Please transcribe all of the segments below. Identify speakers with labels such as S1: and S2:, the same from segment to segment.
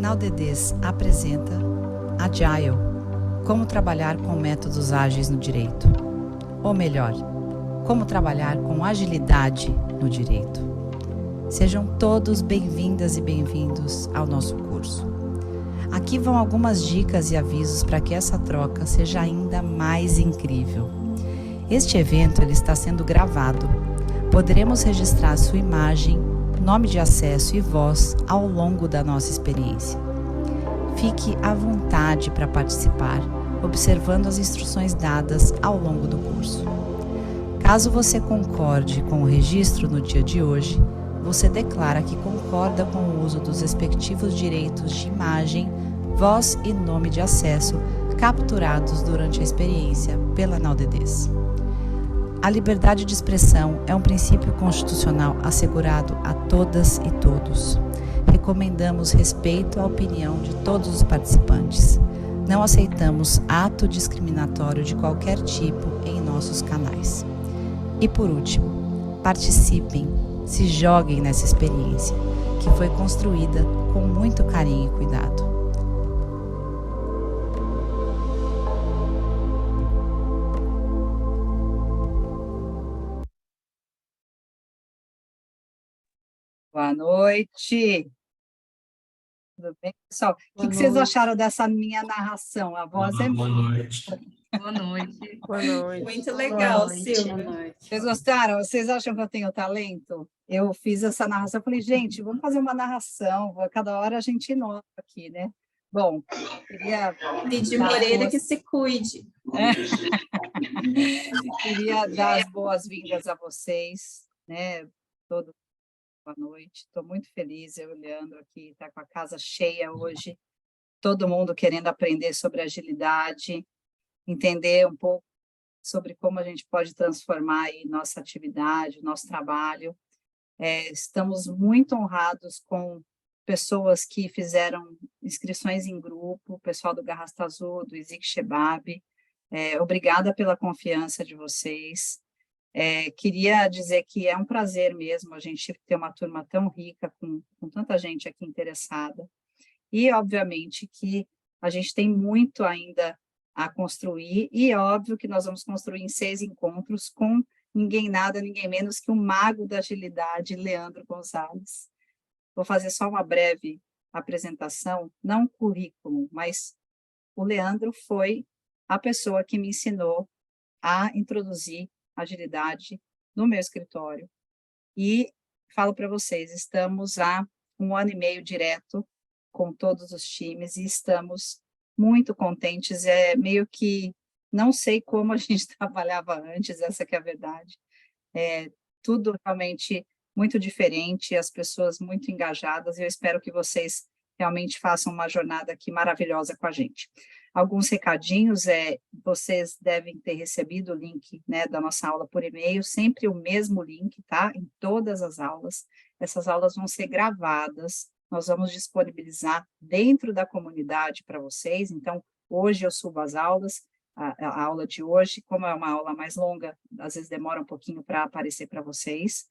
S1: NowDDs apresenta Agile, como trabalhar com métodos ágeis no direito. Ou melhor, como trabalhar com agilidade no direito. Sejam todos bem-vindas e bem-vindos ao nosso curso. Aqui vão algumas dicas e avisos para que essa troca seja ainda mais incrível. Este evento ele está sendo gravado. Poderemos registrar sua imagem, nome de acesso e voz ao longo da nossa experiência. Fique à vontade para participar, observando as instruções dadas ao longo do curso. Caso você concorde com o registro no dia de hoje, você declara que concorda com o uso dos respectivos direitos de imagem, voz e nome de acesso capturados durante a experiência pela NowDDs. A liberdade de expressão é um princípio constitucional assegurado a todas e todos. Recomendamos respeito à opinião de todos os participantes. Não aceitamos ato discriminatório de qualquer tipo em nossos canais. E por último, participem, se joguem nessa experiência, que foi construída com muito carinho e cuidado. Boa noite. Tudo bem, pessoal? O que vocês acharam dessa minha narração? A voz é
S2: Boa noite.
S3: Boa noite.
S4: Boa noite.
S3: Muito legal,
S4: Boa
S3: Silvia.
S1: Vocês gostaram? Vocês acham que eu tenho talento? Eu fiz essa narração, eu falei, gente, vamos fazer uma narração, cada hora a gente inova aqui, né? Bom, queria...
S3: Lídio Moreira que se cuide.
S1: Queria dar as boas-vindas a vocês, né? Boa noite, estou muito feliz, eu e o Leandro aqui, está com a casa cheia hoje, todo mundo querendo aprender sobre agilidade, entender um pouco sobre como a gente pode transformar aí nossa atividade, nosso trabalho. Estamos muito honrados com pessoas que fizeram inscrições em grupo, o pessoal do Garrasta Azul, do Isik Shebab. Obrigada pela confiança de vocês. Queria dizer que é um prazer mesmo a gente ter uma turma tão rica, com tanta gente aqui interessada. E, obviamente, que a gente tem muito ainda a construir, e óbvio que nós vamos construir em 6 encontros com ninguém nada, ninguém menos que o mago da agilidade, Leandro Gonzalez. Vou fazer só uma breve apresentação, não um currículo, mas o Leandro foi a pessoa que me ensinou a introduzir agilidade no meu escritório. E falo para vocês, estamos há 1 ano e meio direto com todos os times e estamos muito contentes. Meio que não sei como a gente trabalhava antes, essa que é a verdade. Tudo realmente muito diferente, as pessoas muito engajadas, e eu espero que vocês realmente façam uma jornada aqui maravilhosa com a gente. Alguns recadinhos, vocês devem ter recebido o link, né, da nossa aula por e-mail, sempre o mesmo link, tá? Em todas as aulas. Essas aulas vão ser gravadas, nós vamos disponibilizar dentro da comunidade para vocês, então, hoje eu subo as aulas, a aula de hoje, como é uma aula mais longa, às vezes demora um pouquinho para aparecer para vocês.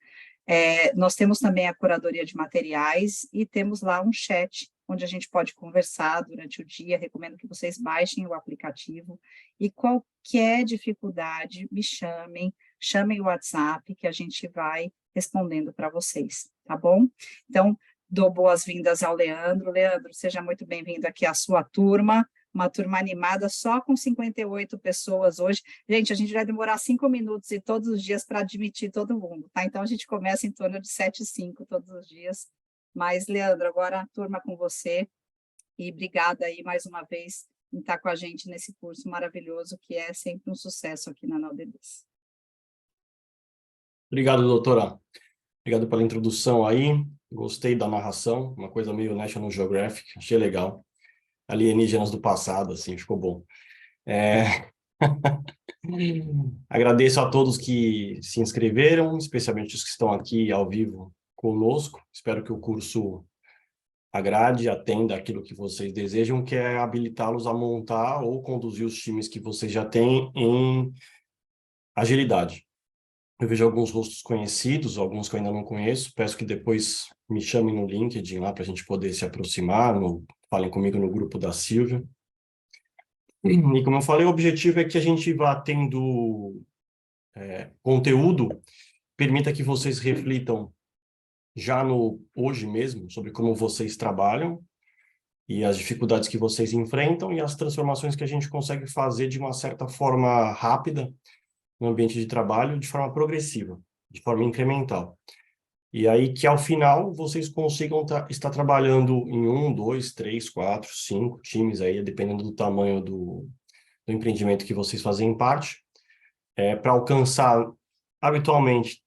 S1: Nós temos também a curadoria de materiais e temos lá um chat, onde a gente pode conversar durante o dia. Recomendo que vocês baixem o aplicativo e qualquer dificuldade, me chamem o WhatsApp, que a gente vai respondendo para vocês, tá bom? Então, dou boas-vindas ao Leandro. Leandro, seja muito bem-vindo aqui à sua turma, uma turma animada, só com 58 pessoas hoje. Gente, a gente vai demorar 5 minutos e todos os dias para admitir todo mundo, tá? Então, a gente começa em torno de 7 e 5 todos os dias. Mas, Leandro, agora a turma com você, e obrigada aí mais uma vez em estar com a gente nesse curso maravilhoso, que é sempre um sucesso aqui na NowDDs.
S2: Obrigado, doutora. Obrigado pela introdução aí. Gostei da narração, uma coisa meio National Geographic, achei legal. Alienígenas do passado, assim, ficou bom. Agradeço a todos que se inscreveram, especialmente os que estão aqui ao vivo conosco. Espero que o curso agrade, atenda aquilo que vocês desejam, que é habilitá-los a montar ou conduzir os times que vocês já têm em agilidade. Eu vejo alguns rostos conhecidos, alguns que eu ainda não conheço. Peço que depois me chamem no LinkedIn lá para a gente poder se aproximar, falem comigo no grupo da Silvia. E como eu falei, o objetivo é que a gente vá tendo conteúdo, permita que vocês reflitam já no hoje mesmo sobre como vocês trabalham e as dificuldades que vocês enfrentam e as transformações que a gente consegue fazer de uma certa forma rápida no ambiente de trabalho, de forma progressiva, de forma incremental. E aí que, ao final, vocês consigam estar trabalhando em 1, 2, 3, 4, 5 times, aí, dependendo do tamanho do empreendimento que vocês fazem parte, para alcançar, habitualmente,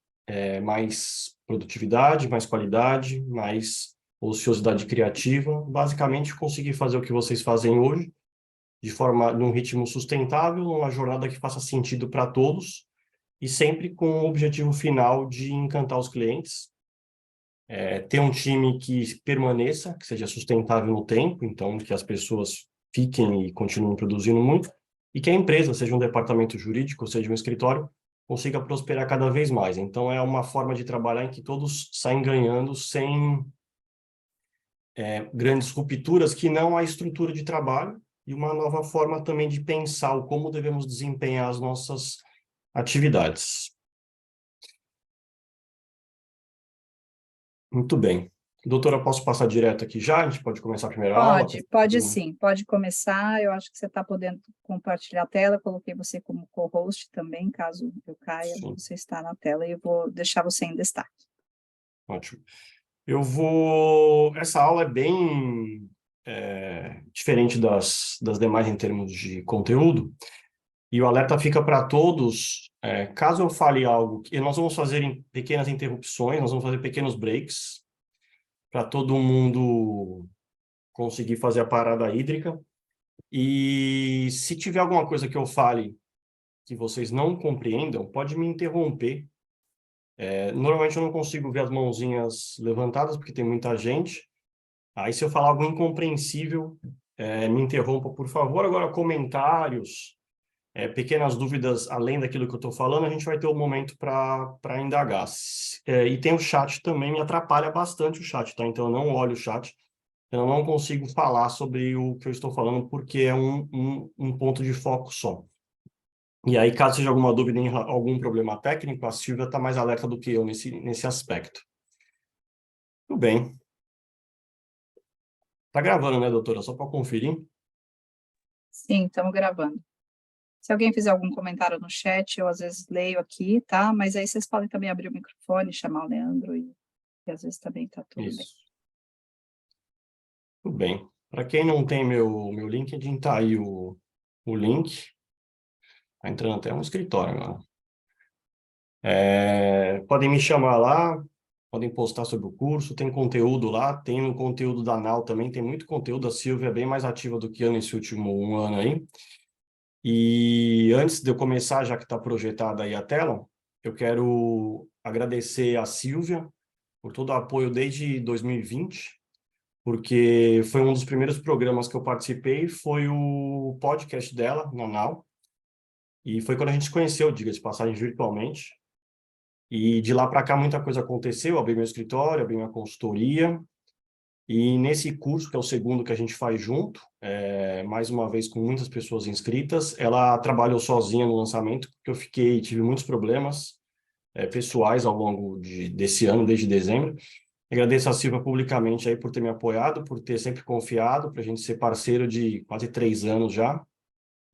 S2: mais produtividade, mais qualidade, mais ociosidade criativa, basicamente conseguir fazer o que vocês fazem hoje, num ritmo sustentável, numa jornada que faça sentido para todos, e sempre com o objetivo final de encantar os clientes, ter um time que permaneça, que seja sustentável no tempo, então que as pessoas fiquem e continuem produzindo muito, e que a empresa, seja um departamento jurídico, seja um escritório, consiga prosperar cada vez mais. Então é uma forma de trabalhar em que todos saem ganhando sem grandes rupturas, que não a estrutura de trabalho, e uma nova forma também de pensar o como devemos desempenhar as nossas atividades. Muito bem. Doutora, posso passar direto aqui já? A gente pode começar a primeira aula?
S1: Pode sim, pode começar. Eu acho que você está podendo compartilhar a tela. Coloquei você como co-host também, caso eu caia,
S2: Sim.
S1: você está na tela e eu vou deixar você em destaque.
S2: Ótimo. Essa aula é bem diferente das demais em termos de conteúdo, e o alerta fica para todos, caso eu fale algo, que nós vamos fazer pequenas interrupções, nós vamos fazer pequenos breaks, para todo mundo conseguir fazer a parada hídrica, e se tiver alguma coisa que eu fale que vocês não compreendam, pode me interromper. Normalmente eu não consigo ver as mãozinhas levantadas, porque tem muita gente. Aí, se eu falar algo incompreensível, me interrompa, por favor. Agora, comentários, pequenas dúvidas além daquilo que eu estou falando, a gente vai ter um momento para indagar. E tem o chat também, me atrapalha bastante o chat, tá? Então, eu não olho o chat, eu não consigo falar sobre o que eu estou falando, porque é um ponto de foco só. E aí, caso seja alguma dúvida em algum problema técnico, a Silvia está mais alerta do que eu nesse aspecto. Tudo bem. Tá gravando, né, doutora? Só para conferir.
S1: Sim, estamos gravando. Se alguém fizer algum comentário no chat, eu às vezes leio aqui, tá? Mas aí vocês podem também abrir o microfone, chamar o Leandro, e às vezes também está tudo bem.
S2: Isso. Tudo bem. Para quem não tem meu LinkedIn, tá aí o link. Tá entrando até um escritório agora. Podem me chamar lá, podem postar sobre o curso, tem conteúdo lá, tem o conteúdo da Nau também, tem muito conteúdo. A Silvia é bem mais ativa do que eu nesse último 1 ano aí. E antes de eu começar, já que está projetada aí a tela, eu quero agradecer a Silvia por todo o apoio desde 2020, porque foi um dos primeiros programas que eu participei, foi o podcast dela, na Nau, e foi quando a gente se conheceu, diga-se de passagem, virtualmente. E de lá para cá muita coisa aconteceu, abri meu escritório, abri minha consultoria, e nesse curso, que é o segundo que a gente faz junto, mais uma vez com muitas pessoas inscritas, ela trabalhou sozinha no lançamento, porque tive muitos problemas pessoais ao longo desse ano, desde dezembro. Agradeço a Silvia publicamente aí por ter me apoiado, por ter sempre confiado, para a gente ser parceiro de quase 3 anos já,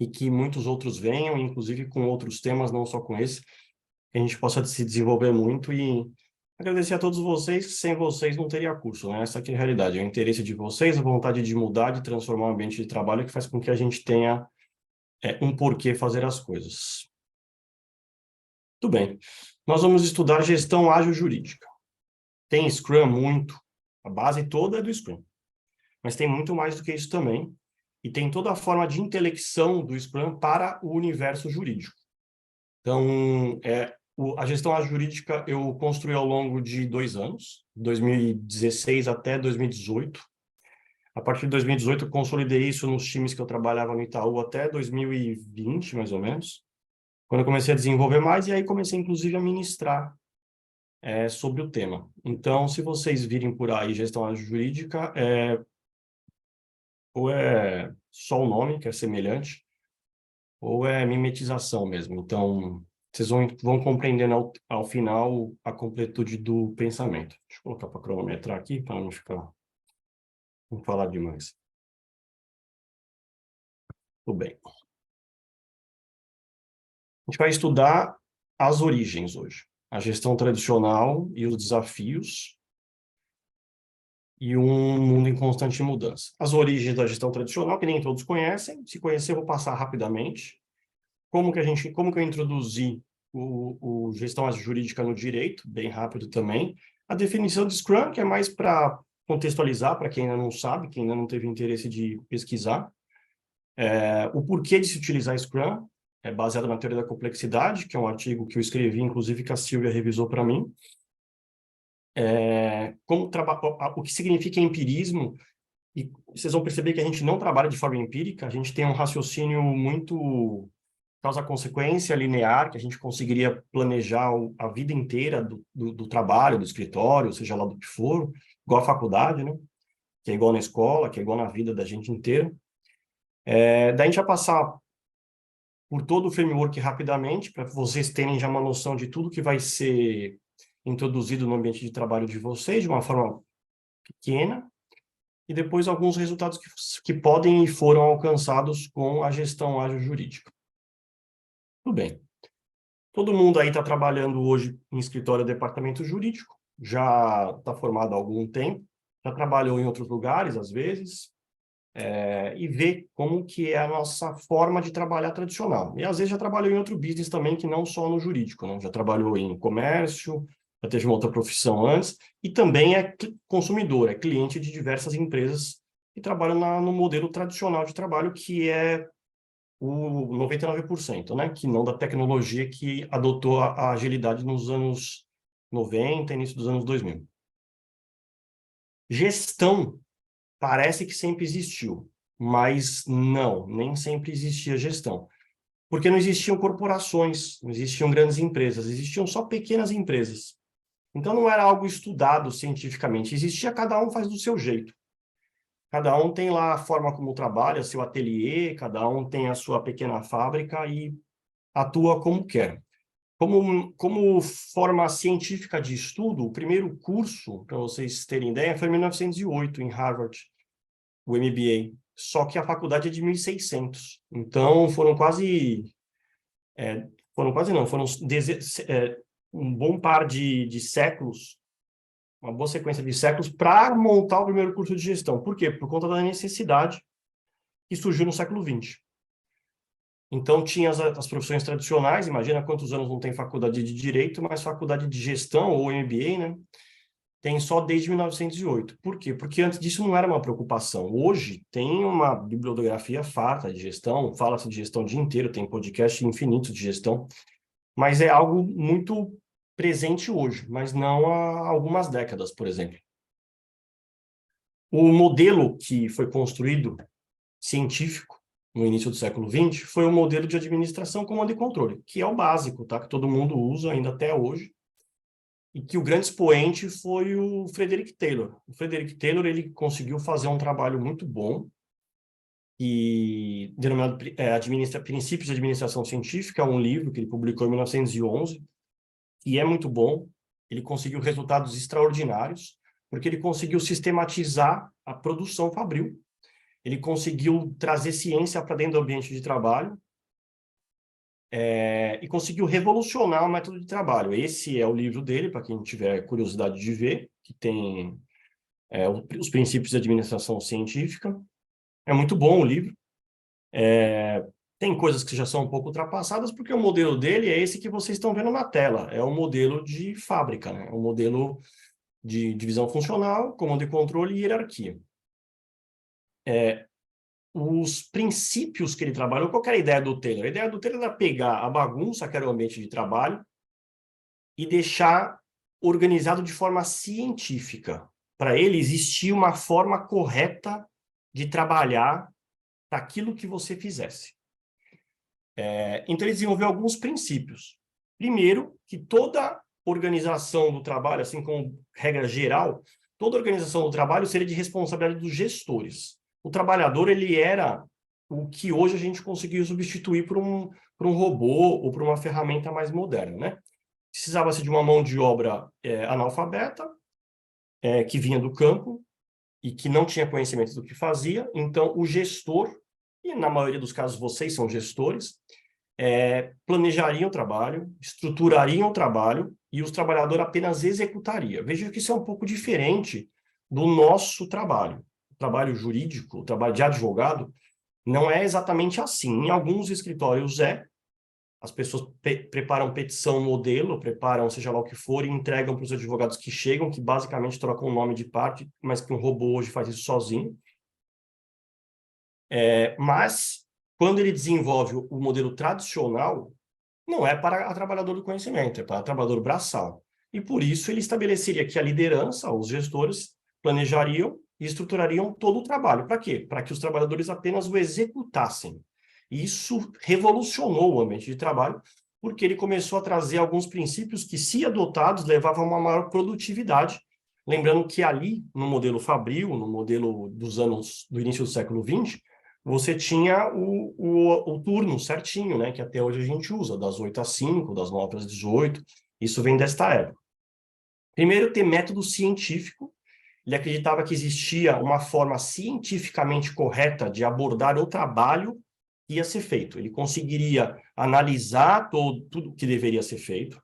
S2: e que muitos outros venham, inclusive com outros temas, não só com esse, que a gente possa se desenvolver muito. E agradecer a todos vocês, que sem vocês não teria curso, né? Essa aqui é a realidade, é o interesse de vocês, a vontade de mudar, de transformar o ambiente de trabalho, que faz com que a gente tenha um porquê fazer as coisas. Tudo bem. Nós vamos estudar gestão ágil jurídica. Tem Scrum muito, a base toda é do Scrum, mas tem muito mais do que isso também, e tem toda a forma de intelecção do Scrum para o universo jurídico. Então, a gestão ágil jurídica eu construí ao longo de 2 anos, 2016 até 2018. A partir de 2018, eu consolidei isso nos times que eu trabalhava no Itaú até 2020, mais ou menos, quando eu comecei a desenvolver mais, e aí comecei, inclusive, a ministrar sobre o tema. Então, se vocês virem por aí gestão ágil jurídica, ou é só o nome, que é semelhante, ou é mimetização mesmo. Então, vocês vão compreendendo ao final a completude do pensamento. Deixa eu colocar para cronometrar aqui, para não falar demais. Tudo bem. A gente vai estudar as origens hoje. A gestão tradicional e os desafios e um mundo em constante mudança. As origens da gestão tradicional, que nem todos conhecem. Se conhecer, eu vou passar rapidamente. Como que eu introduzi o gestão jurídica no direito, bem rápido também. A definição de Scrum, que é mais para contextualizar, para quem ainda não sabe, quem ainda não teve interesse de pesquisar. O porquê de se utilizar Scrum, é baseado na teoria da complexidade, que é um artigo que eu escrevi, inclusive, que a Silvia revisou para mim. O que significa empirismo, e vocês vão perceber que a gente não trabalha de forma empírica, a gente tem um raciocínio muito causa-consequência linear, que a gente conseguiria planejar a vida inteira do trabalho, do escritório, seja lá do que for, igual a faculdade, né? Que é igual na escola, que é igual na vida da gente inteira. Daí a gente vai passar por todo o framework rapidamente, para vocês terem já uma noção de tudo que vai ser introduzido no ambiente de trabalho de vocês, de uma forma pequena, e depois alguns resultados que podem e foram alcançados com a gestão ágil jurídica. Tudo bem. Todo mundo aí está trabalhando hoje em escritório de departamento jurídico, já está formado há algum tempo, já trabalhou em outros lugares, às vezes, e vê como que é a nossa forma de trabalhar tradicional. E às vezes já trabalhou em outro business também, que não só no jurídico, né? Já trabalhou em comércio, já teve uma outra profissão antes, e também é consumidor, é cliente de diversas empresas que trabalham no modelo tradicional de trabalho, que é o 99%, né? Que não da tecnologia que adotou a agilidade nos anos 90, início dos anos 2000. Gestão parece que sempre existiu, mas não, nem sempre existia gestão. Porque não existiam corporações, não existiam grandes empresas, existiam só pequenas empresas. Então não era algo estudado cientificamente, existia, cada um faz do seu jeito. Cada um tem lá a forma como trabalha, seu ateliê, cada um tem a sua pequena fábrica e atua como quer. Como forma científica de estudo, o primeiro curso, para vocês terem ideia, foi em 1908, em Harvard, o MBA. Só que a faculdade é de 1600. Então, foram um bom par de séculos, uma boa sequência de séculos para montar o primeiro curso de gestão. Por quê? Por conta da necessidade que surgiu no século XX. Então, tinha as profissões tradicionais, imagina quantos anos não tem faculdade de Direito, mas faculdade de Gestão, ou MBA, né? Tem só desde 1908. Por quê? Porque antes disso não era uma preocupação. Hoje tem uma bibliografia farta de gestão, fala-se de gestão o dia inteiro, tem podcast infinito de gestão, mas é algo muito presente hoje, mas não há algumas décadas, por exemplo. O modelo que foi construído, científico, no início do século XX, foi o modelo de administração, comando e controle, que é o básico, tá? Que todo mundo usa ainda até hoje, e que o grande expoente foi o Frederick Taylor. O Frederick Taylor, ele conseguiu fazer um trabalho muito bom, e denominado Princípios de Administração Científica, um livro que ele publicou em 1911, e é muito bom. Ele conseguiu resultados extraordinários, porque ele conseguiu sistematizar a produção fabril, ele conseguiu trazer ciência para dentro do ambiente de trabalho, e conseguiu revolucionar o método de trabalho. Esse é o livro dele, para quem tiver curiosidade de ver, que tem os princípios de administração científica. É muito bom o livro. Tem coisas que já são um pouco ultrapassadas, porque o modelo dele é esse que vocês estão vendo na tela. É um modelo de fábrica, né? É um modelo de divisão funcional, comando e controle e hierarquia. Os princípios que ele trabalhou, qual que era a ideia do Taylor? A ideia do Taylor era pegar a bagunça, que era o ambiente de trabalho, e deixar organizado de forma científica. Para ele, existia uma forma correta de trabalhar para aquilo que você fizesse. Então, ele desenvolveu alguns princípios. Primeiro, que toda organização do trabalho, assim como regra geral, toda organização do trabalho seria de responsabilidade dos gestores. o trabalhador ele era o que hoje a gente conseguiu substituir por um robô ou por uma ferramenta mais moderna, né? Precisava-se de uma mão de obra analfabeta, que vinha do campo e que não tinha conhecimento do que fazia. Então, o gestor, e na maioria dos casos vocês são gestores, planejariam o trabalho, estruturariam o trabalho e o trabalhador apenas executaria. Veja que isso é um pouco diferente do nosso trabalho. O trabalho jurídico, o trabalho de advogado, não é exatamente assim. Em alguns escritórios as pessoas preparam petição modelo, preparam seja lá o que for e entregam para os advogados que chegam, que basicamente trocam o nome de parte, mas que um robô hoje faz isso sozinho. Mas, quando ele desenvolve o modelo tradicional, não é para trabalhador do conhecimento, é para trabalhador braçal. E por isso ele estabeleceria que a liderança, os gestores, planejariam e estruturariam todo o trabalho. Para quê? Para que os trabalhadores apenas o executassem. E isso revolucionou o ambiente de trabalho, porque ele começou a trazer alguns princípios que, se adotados, levavam a uma maior produtividade. Lembrando que ali, no modelo fabril, no modelo do início do século XX, você tinha o turno certinho, né, que até hoje a gente usa, das 8 às 5, das 9 às 18. Isso vem desta época. Primeiro, ter método científico. Ele acreditava que existia uma forma cientificamente correta de abordar o trabalho que ia ser feito. Ele conseguiria analisar tudo que deveria ser feito,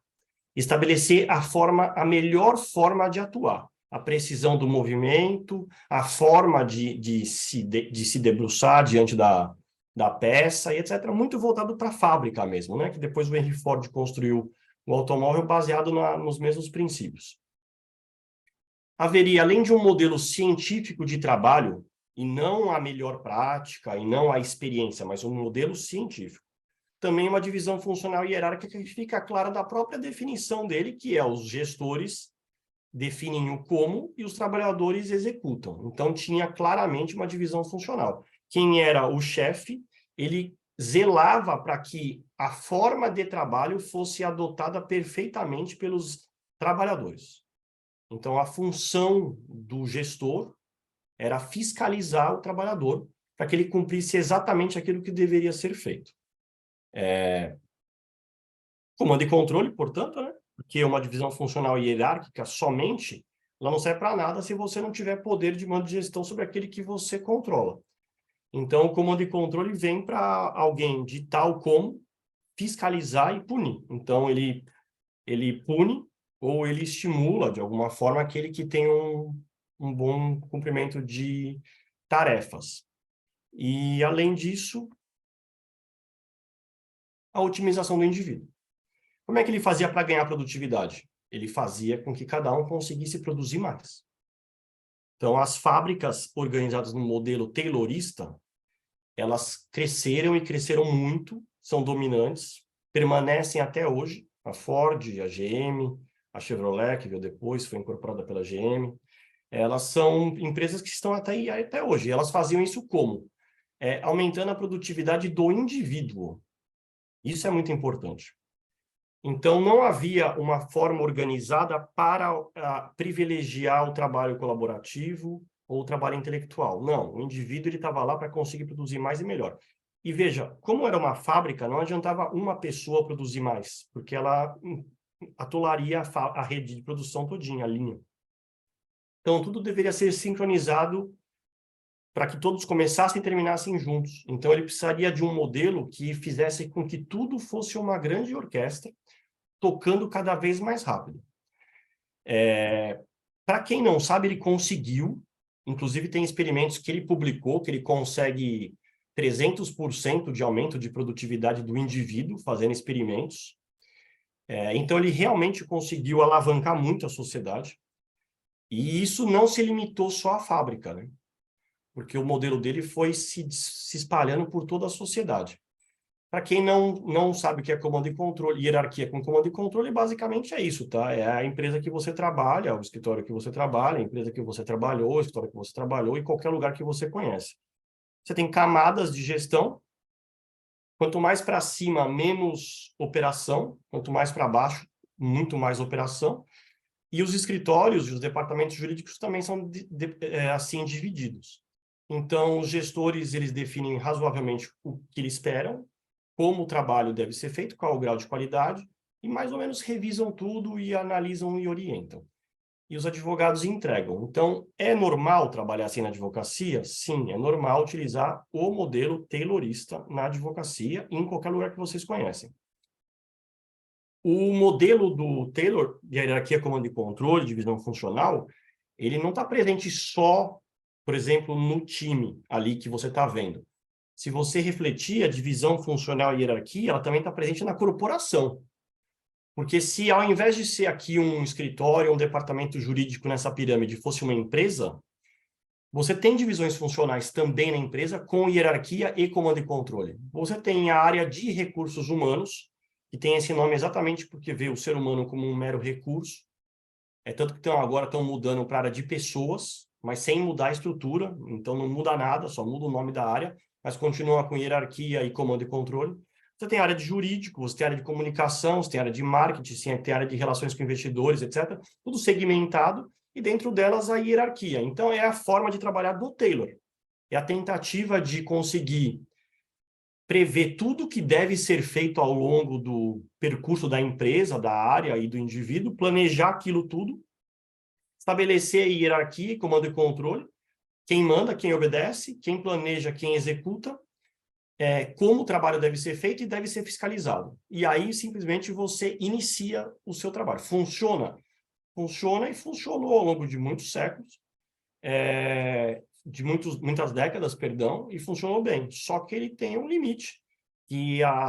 S2: estabelecer a melhor forma de atuar, a precisão do movimento, a forma de se debruçar diante da peça, e etc. Muito voltado para a fábrica mesmo, né? Que depois o Henry Ford construiu o automóvel baseado nos mesmos princípios. Haveria, além de um modelo científico de trabalho, e não a melhor prática, e não a experiência, mas um modelo científico, também uma divisão funcional e hierárquica que fica clara da própria definição dele, que é os gestores definem o como e os trabalhadores executam. Então, tinha claramente uma divisão funcional. Quem era o chefe, ele zelava para que a forma de trabalho fosse adotada perfeitamente pelos trabalhadores. Então, a função do gestor era fiscalizar o trabalhador para que ele cumprisse exatamente aquilo que deveria ser feito. Comando e controle, portanto, né? Porque uma divisão funcional e hierárquica somente, ela não serve para nada se você não tiver poder de mando de gestão sobre aquele que você controla. Então, o comando e controle vem para alguém de tal como fiscalizar e punir. Então, ele pune ou ele estimula, de alguma forma, aquele que tem um bom cumprimento de tarefas. E, além disso, a otimização do indivíduo. Como é que ele fazia para ganhar produtividade? Ele fazia com que cada um conseguisse produzir mais. Então, as fábricas organizadas no modelo taylorista, elas cresceram e cresceram muito, são dominantes, permanecem até hoje. A Ford, a GM, a Chevrolet, que veio depois, foi incorporada pela GM. Elas são empresas que estão até hoje. Elas faziam isso como? Aumentando a produtividade do indivíduo. Isso é muito importante. Então, não havia uma forma organizada para privilegiar o trabalho colaborativo ou o trabalho intelectual. Não, o indivíduo estava lá para conseguir produzir mais e melhor. E veja, como era uma fábrica, não adiantava uma pessoa produzir mais, porque ela atolaria a rede de produção todinha, a linha. Então, tudo deveria ser sincronizado para que todos começassem e terminassem juntos. Então, ele precisaria de um modelo que fizesse com que tudo fosse uma grande orquestra, tocando cada vez mais rápido. Para quem não sabe, ele conseguiu, inclusive tem experimentos que ele publicou, que ele consegue 300% de aumento de produtividade do indivíduo fazendo experimentos. Então, ele realmente conseguiu alavancar muito a sociedade. E isso não se limitou só à fábrica, né? Porque o modelo dele foi se espalhando por toda a sociedade. Para quem não sabe o que é comando e controle, hierarquia com comando e controle, basicamente é isso, tá? É a empresa que você trabalha, o escritório que você trabalha, a empresa que você trabalhou, o escritório que você trabalhou e qualquer lugar que você conhece. Você tem camadas de gestão. Quanto mais para cima, menos operação. Quanto mais para baixo, muito mais operação. E os escritórios e os departamentos jurídicos também são assim divididos. Então, os gestores, eles definem razoavelmente o que eles esperam, como o trabalho deve ser feito, qual o grau de qualidade, e mais ou menos revisam tudo e analisam e orientam. E os advogados entregam. Então, é normal trabalhar assim na advocacia? Sim, é normal utilizar o modelo taylorista na advocacia e em qualquer lugar que vocês conhecem. O modelo do Taylor, de hierarquia, comando e controle, divisão funcional, ele não está presente só, por exemplo, no time ali que você está vendo. Se você refletir, a divisão funcional e hierarquia, ela também está presente na corporação. Porque se ao invés de ser aqui um escritório, um departamento jurídico nessa pirâmide, fosse uma empresa, você tem divisões funcionais também na empresa com hierarquia e comando e controle. Você tem a área de recursos humanos, que tem esse nome exatamente porque vê o ser humano como um mero recurso. Tanto que agora estão mudando para a área de pessoas, mas sem mudar a estrutura, então não muda nada, só muda o nome da área, mas continua com hierarquia e comando e controle. Você tem a área de jurídico, você tem a área de comunicação, você tem a área de marketing, você tem a área de relações com investidores, etc. Tudo segmentado, e dentro delas a hierarquia. Então, é a forma de trabalhar do Taylor. É a tentativa de conseguir prever tudo que deve ser feito ao longo do percurso da empresa, da área e do indivíduo, planejar aquilo tudo, estabelecer a hierarquia, comando e controle, quem manda, quem obedece, quem planeja, quem executa, como o trabalho deve ser feito e deve ser fiscalizado. E aí, simplesmente, você inicia o seu trabalho. Funciona? Funciona e funcionou ao longo de muitos séculos, de muitas décadas, perdão, e funcionou bem. Só que ele tem um limite. E a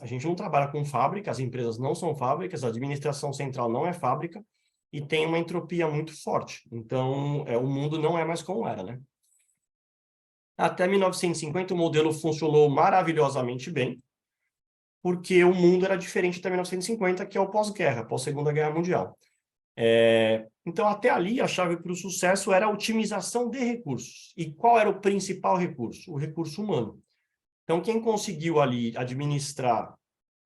S2: gente não trabalha com fábrica, as empresas não são fábricas, a administração central não é fábrica, e tem uma entropia muito forte. Então, o mundo não é mais como era, né? Até 1950, o modelo funcionou maravilhosamente bem, porque o mundo era diferente até 1950, que é o pós-guerra, pós-Segunda Guerra Mundial. Então, até ali, a chave para o sucesso era a otimização de recursos. E qual era o principal recurso? O recurso humano. Então, quem conseguiu ali administrar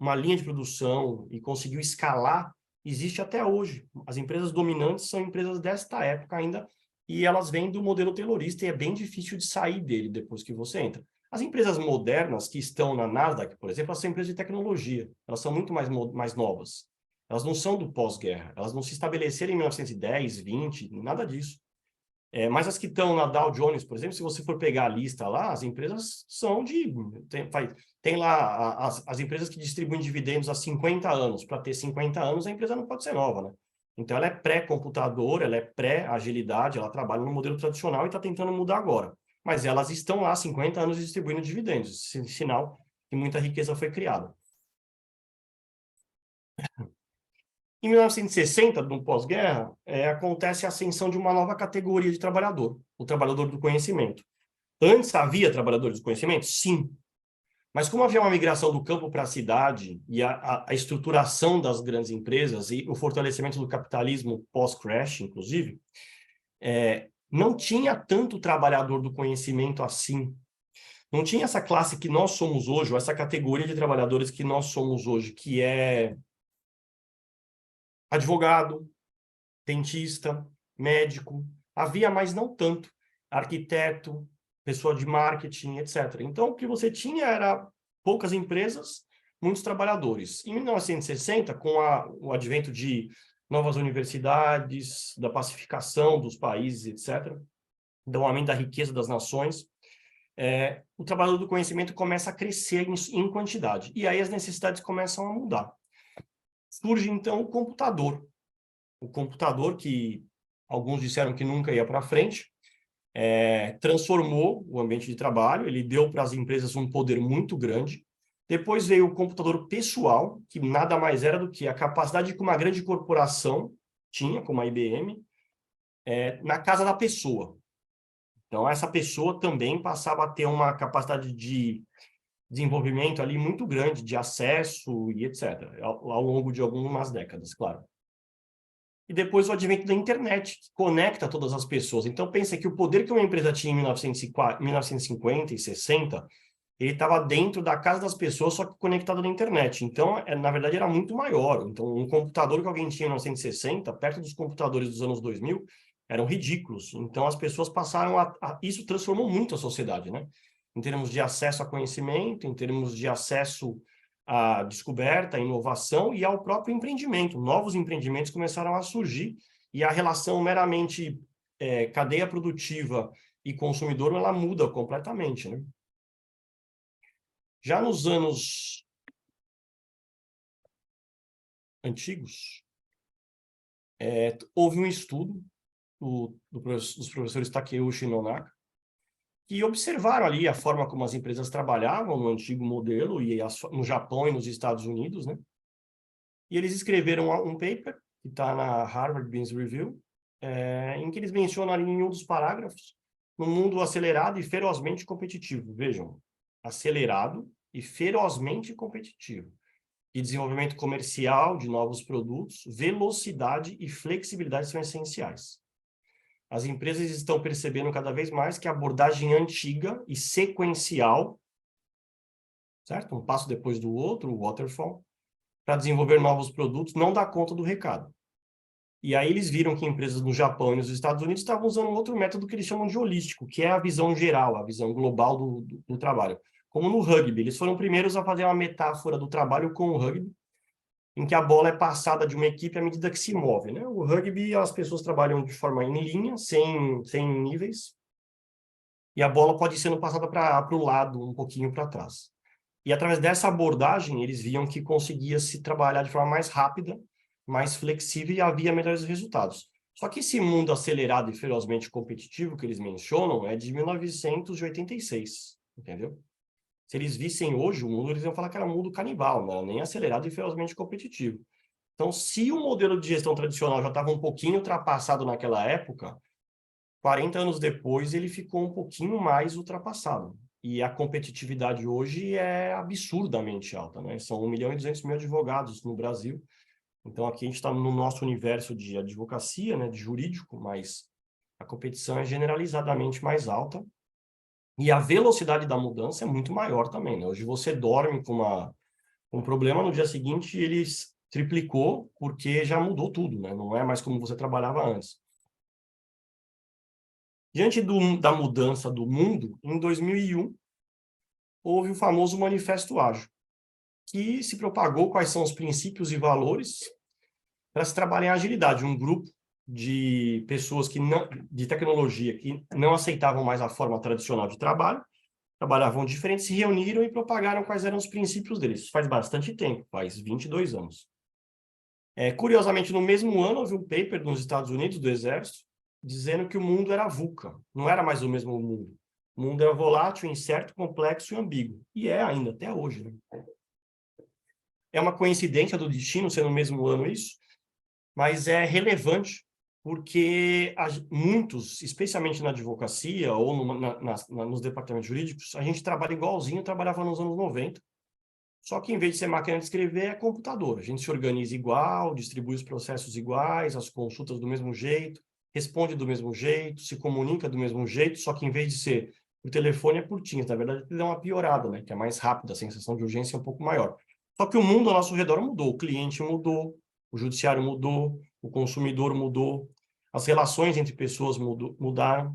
S2: uma linha de produção e conseguiu escalar, existe até hoje. As empresas dominantes são empresas desta época ainda, e elas vêm do modelo taylorista, e é bem difícil de sair dele depois que você entra. As empresas modernas que estão na Nasdaq, por exemplo, elas são empresas de tecnologia. Elas são muito mais novas. Elas não são do pós-guerra. Elas não se estabeleceram em 1910, 20, nada disso. Mas as que estão na Dow Jones, por exemplo, se você for pegar a lista lá, as empresas são de... Tem lá as empresas que distribuem dividendos há 50 anos. Para ter 50 anos, a empresa não pode ser nova, né? Então, ela é pré-computador, ela é pré-agilidade, ela trabalha no modelo tradicional e está tentando mudar agora. Mas elas estão lá há 50 anos distribuindo dividendos, sinal que muita riqueza foi criada. Em 1960, no pós-guerra, acontece a ascensão de uma nova categoria de trabalhador, o trabalhador do conhecimento. Antes havia trabalhadores do conhecimento? Sim. Mas como havia uma migração do campo para a cidade e a estruturação das grandes empresas e o fortalecimento do capitalismo pós-crash, inclusive, não tinha tanto trabalhador do conhecimento assim. Não tinha essa classe que nós somos hoje, ou essa categoria de trabalhadores que nós somos hoje, que é advogado, dentista, médico. Havia, mas não tanto. Arquiteto, pessoa de marketing, etc. Então, o que você tinha era poucas empresas, muitos trabalhadores. Em 1960, com o advento de novas universidades, da pacificação dos países, etc., do aumento da riqueza das nações, o trabalhador do conhecimento começa a crescer em quantidade. E aí as necessidades começam a mudar. Surge, então, o computador. O computador, que alguns disseram que nunca ia para frente, transformou o ambiente de trabalho, ele deu para as empresas um poder muito grande. Depois veio o computador pessoal, que nada mais era do que a capacidade que uma grande corporação tinha, como a IBM, na casa da pessoa. Então, essa pessoa também passava a ter uma capacidade de desenvolvimento ali muito grande, de acesso e etc., ao longo de algumas décadas, claro. E depois o advento da internet, que conecta todas as pessoas. Então, pensa que o poder que uma empresa tinha em 1950 e 60, ele estava dentro da casa das pessoas, só que conectado na internet. Então, na verdade, era muito maior. Então, um computador que alguém tinha em 1960, perto dos computadores dos anos 2000, eram ridículos. Então, as pessoas passaram isso transformou muito a sociedade, né? Em termos de acesso a conhecimento, em termos de acesso à descoberta, à inovação e ao próprio empreendimento. Novos empreendimentos começaram a surgir e a relação meramente cadeia produtiva e consumidor, ela muda completamente, né? Já nos anos antigos, houve um estudo dos professores Takeuchi e Nonaka, que observaram ali a forma como as empresas trabalhavam no antigo modelo, e no Japão e nos Estados Unidos, né? E eles escreveram um paper, que está na Harvard Business Review, em que eles mencionam ali em um dos parágrafos, um mundo acelerado e ferozmente competitivo. Vejam, acelerado e ferozmente competitivo. E desenvolvimento comercial de novos produtos, velocidade e flexibilidade são essenciais. As empresas estão percebendo cada vez mais que a abordagem antiga e sequencial, certo? Um passo depois do outro, o waterfall, para desenvolver novos produtos, não dá conta do recado. E aí eles viram que empresas no Japão e nos Estados Unidos estavam usando um outro método que eles chamam de holístico, que é a visão geral, a visão global do trabalho. Como no rugby, eles foram primeiros a fazer uma metáfora do trabalho com o rugby, em que a bola é passada de uma equipe à medida que se move, né? O rugby, as pessoas trabalham de forma em linha, sem níveis, e a bola pode ir sendo passada para o lado, um pouquinho para trás. E através dessa abordagem, eles viam que conseguia se trabalhar de forma mais rápida, mais flexível e havia melhores resultados. Só que esse mundo acelerado e ferozmente competitivo que eles mencionam é de 1986, entendeu? Se eles vissem hoje o mundo, eles iam falar que era um mundo canibal, não era nem acelerado e ferozmente competitivo. Então, se o modelo de gestão tradicional já estava um pouquinho ultrapassado naquela época, 40 anos depois ele ficou um pouquinho mais ultrapassado. E a competitividade hoje é absurdamente alta, né? São 1.200.000 advogados no Brasil. Então, aqui a gente está no nosso universo de advocacia, né, de jurídico, mas a competição é generalizadamente mais alta. E a velocidade da mudança é muito maior também, né? Hoje você dorme com um problema, no dia seguinte ele triplicou, porque já mudou tudo, né? Não é mais como você trabalhava antes. Diante da mudança do mundo, em 2001, houve o famoso Manifesto Ágil, que se propagou quais são os princípios e valores para se trabalhar em agilidade. Um grupo de pessoas de tecnologia que não aceitavam mais a forma tradicional de trabalho, trabalhavam diferente, se reuniram e propagaram quais eram os princípios deles. Isso faz bastante tempo, faz 22 anos. Curiosamente, no mesmo ano, houve um paper nos Estados Unidos, do Exército, dizendo que o mundo era VUCA, não era mais o mesmo mundo. O mundo era volátil, incerto, complexo e ambíguo. E é ainda, até hoje, né? É uma coincidência do destino ser no mesmo ano isso, mas é relevante porque muitos, especialmente na advocacia ou nos departamentos jurídicos, a gente trabalha igualzinho trabalhava nos anos 90, só que em vez de ser máquina de escrever, é computador. A gente se organiza igual, distribui os processos iguais, as consultas do mesmo jeito, responde do mesmo jeito, se comunica do mesmo jeito, só que em vez de ser por telefone, é por Teams. Na verdade, ele dá uma piorada, né? Que é mais rápida, a sensação de urgência é um pouco maior. Só que o mundo ao nosso redor mudou, o cliente mudou, o judiciário mudou, o consumidor mudou, as relações entre pessoas mudaram.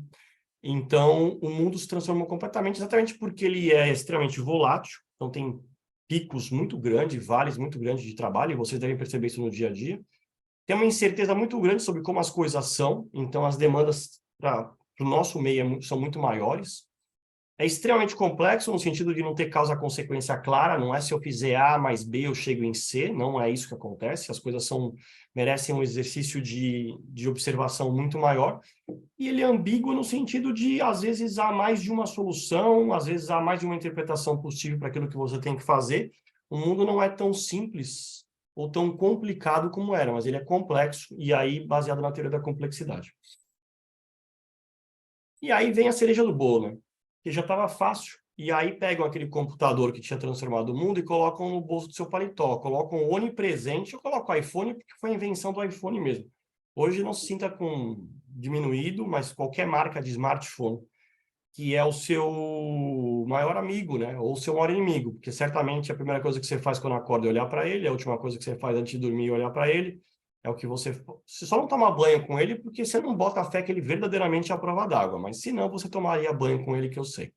S2: Então, o mundo se transformou completamente, exatamente porque ele é extremamente volátil, então tem picos muito grandes, vales muito grandes de trabalho, e vocês devem perceber isso no dia a dia. Tem uma incerteza muito grande sobre como as coisas são, então as demandas para o nosso meio são muito maiores. É extremamente complexo no sentido de não ter causa-consequência clara, não é se eu fizer A mais B eu chego em C, não é isso que acontece, as coisas merecem um exercício de observação muito maior, e ele é ambíguo no sentido de, às vezes, há mais de uma solução, às vezes há mais de uma interpretação possível para aquilo que você tem que fazer. O mundo não é tão simples ou tão complicado como era, mas ele é complexo, e aí baseado na teoria da complexidade. E aí vem a cereja do bolo, né? Que já estava fácil. E aí pegam aquele computador que tinha transformado o mundo e colocam no bolso do seu paletó, colocam o onipresente, eu coloco o iPhone porque foi a invenção do iPhone mesmo. Hoje não se sinta diminuído, mas qualquer marca de smartphone, que é o seu maior amigo, né? Ou o seu maior inimigo, porque certamente a primeira coisa que você faz quando acorda é olhar para ele, a última coisa que você faz antes de dormir é olhar para ele, é o que você só não toma banho com ele porque você não bota fé que ele verdadeiramente é a prova d'água, mas se não, você tomaria banho com ele, que eu sei.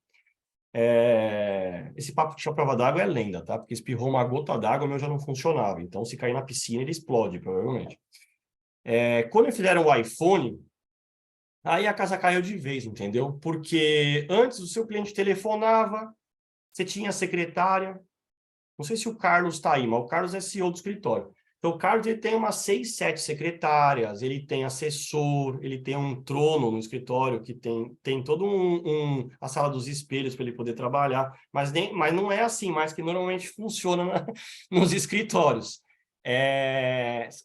S2: Esse papo de prova d'água é lenda, tá? Porque espirrou uma gota d'água, o meu já não funcionava. Então, se cair na piscina, ele explode, provavelmente. Quando fizeram o iPhone, aí a casa caiu de vez, entendeu? Porque antes o seu cliente telefonava, você tinha secretária. Não sei se o Carlos está aí, mas o Carlos é CEO do escritório. Então, o Carlos ele tem umas 6, 7 secretárias, ele tem assessor, ele tem um trono no escritório que tem todo a sala dos espelhos para ele poder trabalhar, mas não é assim, mas que normalmente funciona nos escritórios.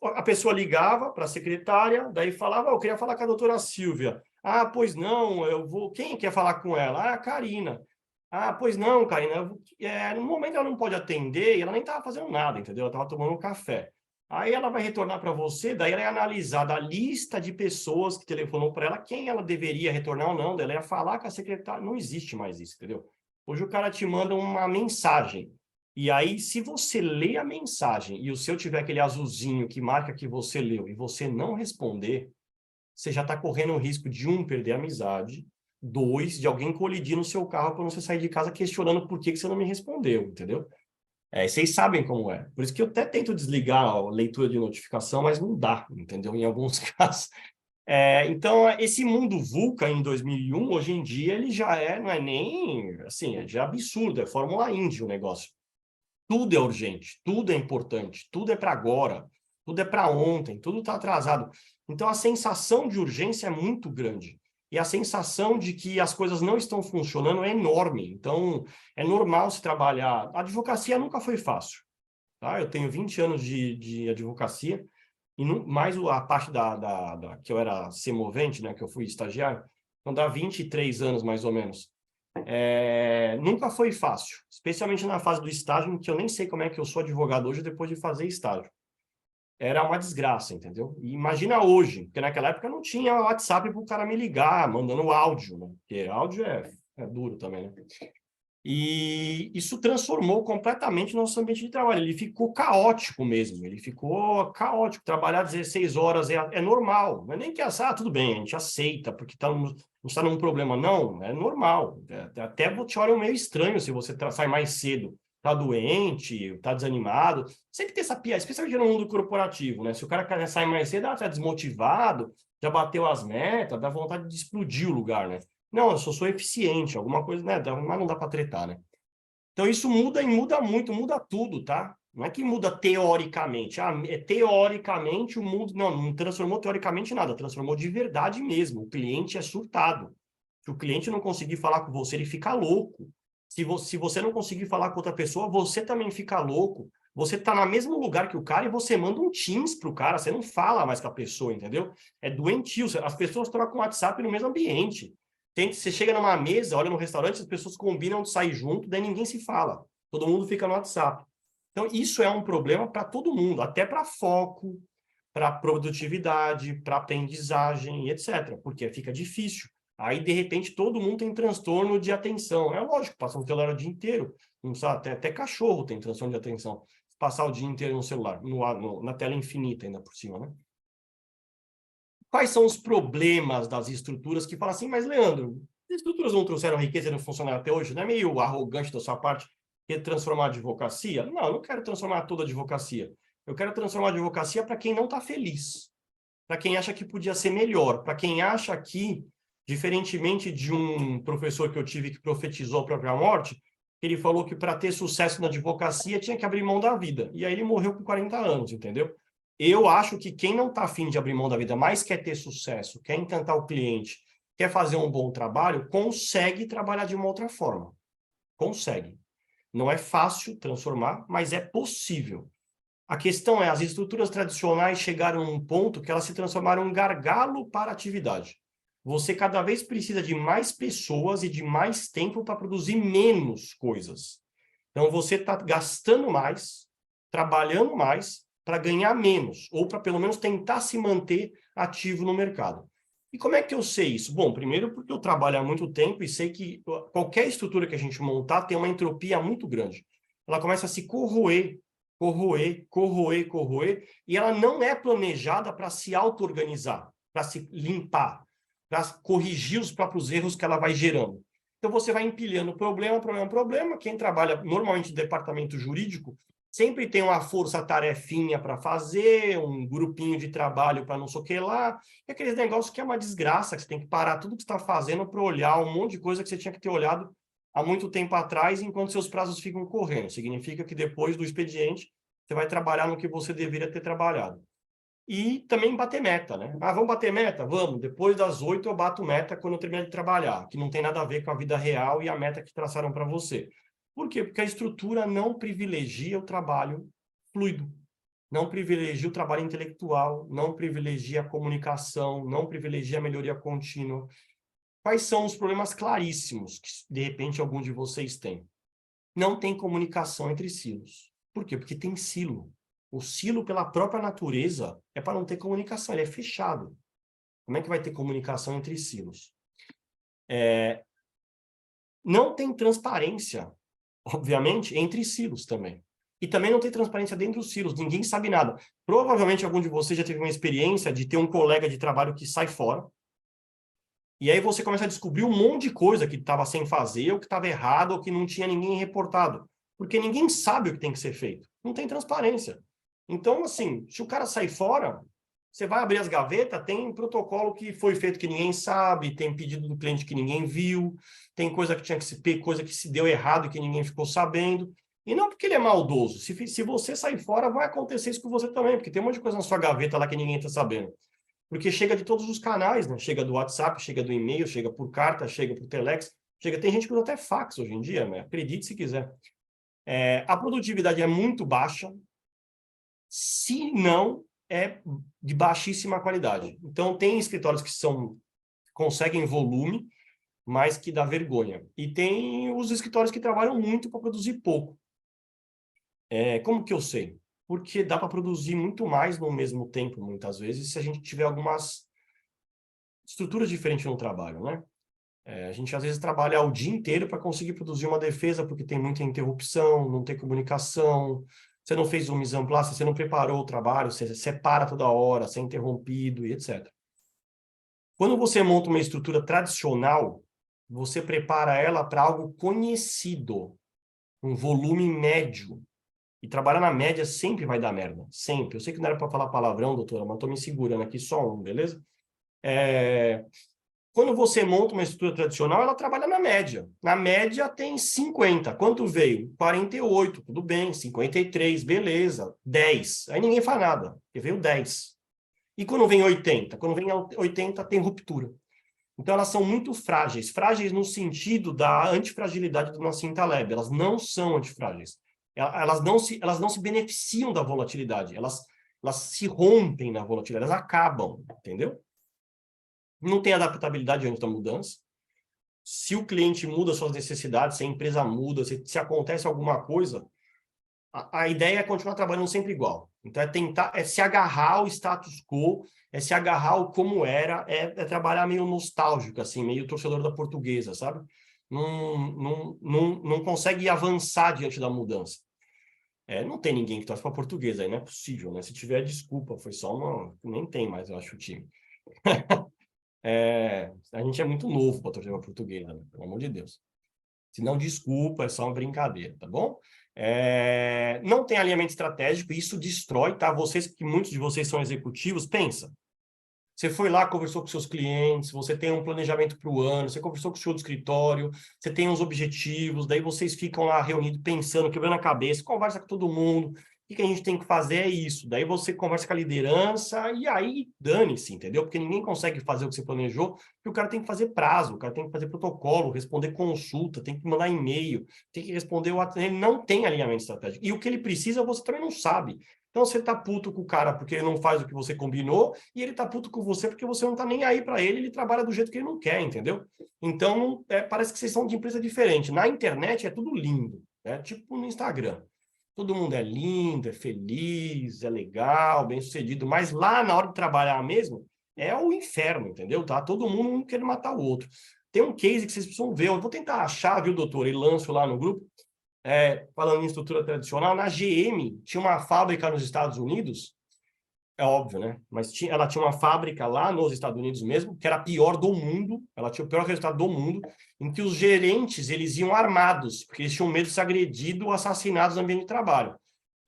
S2: A pessoa ligava para a secretária, daí falava, eu queria falar com a doutora Silvia. Ah, pois não, eu vou. Quem quer falar com ela? Ah, a Karina. Ah, pois não, Karina. No momento ela não pode atender e ela nem estava fazendo nada, entendeu? Ela estava tomando um café. Aí ela vai retornar para você, daí ela é analisada a lista de pessoas que telefonou para ela, quem ela deveria retornar ou não, daí ela ia falar com a secretária. Não existe mais isso, entendeu? Hoje o cara te manda uma mensagem. E aí, se você lê a mensagem e o seu tiver aquele azulzinho que marca que você leu e você não responder, você já está correndo o risco de, perder a amizade, 2, de alguém colidir no seu carro para você sair de casa questionando por que você não me respondeu, entendeu? Vocês sabem como é. Por isso que eu até tento desligar a leitura de notificação, mas não dá, entendeu? Em alguns casos. Então, esse mundo VUCA em 2001, hoje em dia, ele já não é nem, assim, já é absurdo, é Fórmula Indy o negócio. Tudo é urgente, tudo é importante, tudo é para agora, tudo é para ontem, tudo está atrasado. Então, a sensação de urgência é muito grande. E a sensação de que as coisas não estão funcionando é enorme. Então, é normal se trabalhar. A advocacia nunca foi fácil. Tá? Eu tenho 20 anos de advocacia, e mais a parte que eu era semovente, né, que eu fui estagiário, então dá 23 anos mais ou menos. Nunca foi fácil, especialmente na fase do estágio, em que eu nem sei como é que eu sou advogado hoje depois de fazer estágio. Era uma desgraça, entendeu? E imagina hoje, porque naquela época não tinha WhatsApp para o cara me ligar, mandando áudio, né? Porque áudio é duro também, né? E isso transformou completamente o nosso ambiente de trabalho. Ele ficou caótico mesmo, ele ficou caótico. Trabalhar 16 horas é normal, não é nem que tudo bem, a gente aceita, porque a gente está num problema. Não, é normal. Até te olham meio estranho se você sai mais cedo. Tá doente, tá desanimado. Sempre tem essa piada, especialmente no mundo corporativo, né? Se o cara sai mais cedo, tá desmotivado, já bateu as metas, dá vontade de explodir o lugar, né? Não, eu sou eficiente, alguma coisa, né? Mas não dá para tretar, né? Então, isso muda e muda muito, muda tudo, tá? Não é que muda teoricamente. Teoricamente o mundo... Não transformou teoricamente nada, transformou de verdade mesmo. O cliente é surtado. Se o cliente não conseguir falar com você, ele fica louco. Se você não conseguir falar com outra pessoa, você também fica louco. Você está no mesmo lugar que o cara e você manda um Teams para o cara, você não fala mais com a pessoa, entendeu? É doentio. As pessoas trocam WhatsApp no mesmo ambiente. Você chega numa mesa, olha no restaurante, as pessoas combinam de sair junto, daí ninguém se fala. Todo mundo fica no WhatsApp. Então, isso é um problema para todo mundo, até para foco, para produtividade, para aprendizagem, etc. Porque fica difícil. Aí, de repente, todo mundo tem transtorno de atenção. É lógico, passa no celular o dia inteiro. Não sabe, até cachorro tem transtorno de atenção. Passar o dia inteiro no celular, na tela infinita ainda por cima, né? Quais são os problemas das estruturas que falam assim, mas, Leandro, as estruturas não trouxeram riqueza e não funcionaram até hoje? Não é meio arrogante da sua parte querer transformar a advocacia? Não, eu não quero transformar toda a advocacia. Eu quero transformar a advocacia para quem não está feliz, para quem acha que podia ser melhor, para quem acha que, diferentemente de um professor que eu tive que profetizou a própria morte, ele falou que para ter sucesso na advocacia tinha que abrir mão da vida. E aí ele morreu com 40 anos, entendeu? Eu acho que quem não está afim de abrir mão da vida, mas quer ter sucesso, quer encantar o cliente, quer fazer um bom trabalho, consegue trabalhar de uma outra forma. Consegue. Não é fácil transformar, mas é possível. A questão é, as estruturas tradicionais chegaram a um ponto que elas se transformaram em gargalo para a atividade. Você cada vez precisa de mais pessoas e de mais tempo para produzir menos coisas. Então, você está gastando mais, trabalhando mais, para ganhar menos, ou para pelo menos tentar se manter ativo no mercado. E como é que eu sei isso? Bom, primeiro porque eu trabalho há muito tempo e sei que qualquer estrutura que a gente montar tem uma entropia muito grande. Ela começa a se corroer corroer, corroer, corroer, e ela não é planejada para se auto-organizar, para se limpar, para corrigir os próprios erros que ela vai gerando. Então, você vai empilhando problema, problema, problema. Quem trabalha normalmente no departamento jurídico sempre tem uma força-tarefinha para fazer, um grupinho de trabalho para não sei o que lá, e aqueles negócios que é uma desgraça, que você tem que parar tudo que você está fazendo para olhar um monte de coisa que você tinha que ter olhado há muito tempo atrás, enquanto seus prazos ficam correndo. Significa que depois do expediente, você vai trabalhar no que você deveria ter trabalhado. E também bater meta, né? Ah, vamos bater meta? Vamos. Depois das 8 eu bato meta quando eu terminar de trabalhar, que não tem nada a ver com a vida real e a meta que traçaram para você. Por quê? Porque a estrutura não privilegia o trabalho fluido, não privilegia o trabalho intelectual, não privilegia a comunicação, não privilegia a melhoria contínua. Quais são os problemas claríssimos que, de repente, algum de vocês tem? Não tem comunicação entre silos. Por quê? Porque tem silo. O silo, pela própria natureza, é para não ter comunicação, ele é fechado. Como é que vai ter comunicação entre silos? Não tem transparência, obviamente, entre silos também. E também não tem transparência dentro dos silos, ninguém sabe nada. Provavelmente algum de vocês já teve uma experiência de ter um colega de trabalho que sai fora, e aí você começa a descobrir um monte de coisa que estava sem fazer, ou que estava errado, ou que não tinha ninguém reportado. Porque ninguém sabe o que tem que ser feito. Não tem transparência. Então, assim, se o cara sai fora, você vai abrir as gavetas, tem protocolo que foi feito que ninguém sabe, tem pedido do cliente que ninguém viu, tem coisa que tinha que se coisa que se deu errado e que ninguém ficou sabendo. E não porque ele é maldoso. Se você sair fora, vai acontecer isso com você também, porque tem um monte de coisa na sua gaveta lá que ninguém está sabendo. Porque chega de todos os canais, né? Chega do WhatsApp, chega do e-mail, chega por carta, chega por telex, tem gente que usa até fax hoje em dia, né? Acredite se quiser. A produtividade é muito baixa, se não é de baixíssima qualidade. Então, tem escritórios que conseguem volume, mas que dá vergonha. E tem os escritórios que trabalham muito para produzir pouco. Como que eu sei? Porque dá para produzir muito mais no mesmo tempo, muitas vezes, se a gente tiver algumas estruturas diferentes no trabalho, né? A gente, às vezes, trabalha o dia inteiro para conseguir produzir uma defesa, porque tem muita interrupção, não tem comunicação, você não fez um mise en place, você não preparou o trabalho, você separa toda hora, você é interrompido e etc. Quando você monta uma estrutura tradicional, você prepara ela para algo conhecido, um volume médio. E trabalhar na média sempre vai dar merda, sempre. Eu sei que não era para falar palavrão, doutora, mas estou me segurando aqui só um, beleza? Quando você monta uma estrutura tradicional, ela trabalha na média. Na média tem 50. Quanto veio? 48, tudo bem. 53, beleza. 10. Aí ninguém faz nada, porque veio 10. E quando vem 80? Quando vem 80, tem ruptura. Então, elas são muito frágeis. Frágeis no sentido da antifragilidade do Nassim Taleb. Elas não são antifrágeis. Elas não se beneficiam da volatilidade. Elas se rompem na volatilidade. Elas acabam, entendeu? Não tem adaptabilidade diante da mudança. Se o cliente muda suas necessidades, se a empresa muda, se acontece alguma coisa, a ideia é continuar trabalhando sempre igual. Então, é se agarrar ao status quo, é se agarrar ao como era, é trabalhar meio nostálgico, assim, meio torcedor da Portuguesa, sabe? Não consegue avançar diante da mudança. Não tem ninguém que torce para a Portuguesa, aí não é possível, né? Se tiver, desculpa, foi só uma... Nem tem mais, eu acho, o time. A gente é muito novo para torcer para a Portuguesa, né? Pelo amor de Deus. Se não, desculpa, é só uma brincadeira, tá bom? Não tem alinhamento estratégico, e isso destrói, tá? Muitos de vocês são executivos, pensa. Você foi lá, conversou com seus clientes, você tem um planejamento para o ano, você conversou com o seu do escritório, você tem uns objetivos, daí vocês ficam lá reunidos pensando, quebrando a cabeça, conversa com todo mundo, o que a gente tem que fazer é isso. Daí você conversa com a liderança e aí dane-se, entendeu? Porque ninguém consegue fazer o que você planejou, porque o cara tem que fazer prazo, o cara tem que fazer protocolo, responder consulta, tem que mandar e-mail, tem que responder o WhatsApp. Ele não tem alinhamento estratégico. E o que ele precisa, você também não sabe. Então você tá puto com o cara porque ele não faz o que você combinou, e ele tá puto com você porque você não tá nem aí para ele trabalha do jeito que ele não quer, entendeu? Então, parece que vocês são de empresa diferente. Na internet é tudo lindo, né? Tipo no Instagram. Todo mundo é lindo, é feliz, é legal, bem-sucedido, mas lá na hora de trabalhar mesmo, é o inferno, entendeu? Tá todo mundo querendo matar o outro. Tem um case que vocês precisam ver, eu vou tentar achar, viu, doutor, e lanço lá no grupo. falando em estrutura tradicional, na GM tinha uma fábrica nos Estados Unidos, é óbvio, né? Mas ela tinha uma fábrica lá nos Estados Unidos mesmo, que era a pior do mundo, ela tinha o pior resultado do mundo, em que os gerentes, eles iam armados, porque eles tinham medo de ser agredidos ou assassinados no ambiente de trabalho.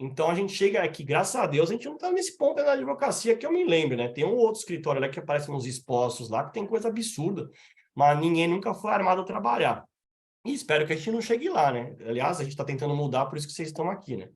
S2: Então, a gente chega aqui, graças a Deus, a gente não está nesse ponto na advocacia que eu me lembro, né? Tem um outro escritório lá que aparece nos expostos lá, que tem coisa absurda, mas ninguém nunca foi armado a trabalhar. E espero que a gente não chegue lá, né? Aliás, a gente está tentando mudar, por isso que vocês estão aqui, né?